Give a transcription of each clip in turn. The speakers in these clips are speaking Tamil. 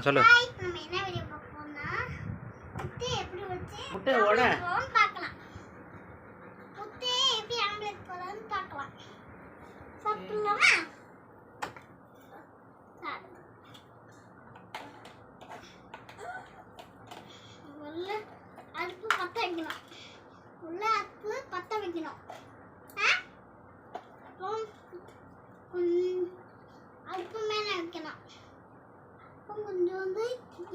சொல்லு. நம்ம என்ன வீடியோ பார்ப்போம்னா முட்டை எப்படி வச்சு முட்டை ஓட பார்க்கலாம். முட்டை எப்படி ஆம்லெட் போடலாம்னு பார்க்கலாம். சாப்பிடலாமா? உள்ள அடுப்பு பற்ற வைக்கணும். அடுப்பு மேலே வைக்கணும். கொஞ்சம் வந்து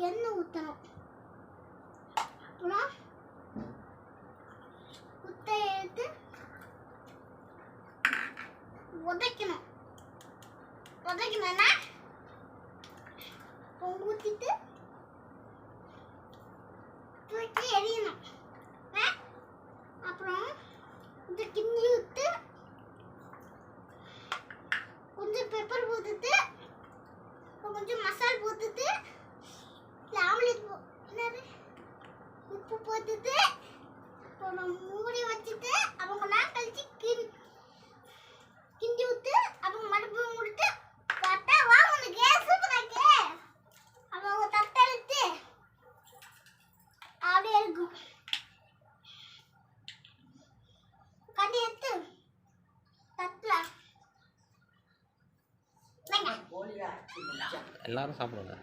எண்ணெய் ஊற்றணும். அப்புறம் முட்டையை எடுத்து உதைக்கணும்னா ஊற்றிட்டு தூக்கி எரியணும். அப்புறம் இதை கிண்டி விட்டு கொஞ்சம் பெப்பர் போட்டுட்டு கொஞ்சம் மசாலா போட்டுட்டு ஆம்லெட் உப்பு போட்டுட்டு அப்புறம் மூடி வச்சுட்டு அவங்க நான் கழிச்சு கிண்டி விட்டு அவங்க மறுப்பு முடிட்டு பார்த்தா உனக்கு சூப்பராக்கு அவங்க தட்டெடுத்து அப்படியே இருக்கும். கண்டி எடுத்து தட்டல எல்லாரும் சாப்பிடுங்க.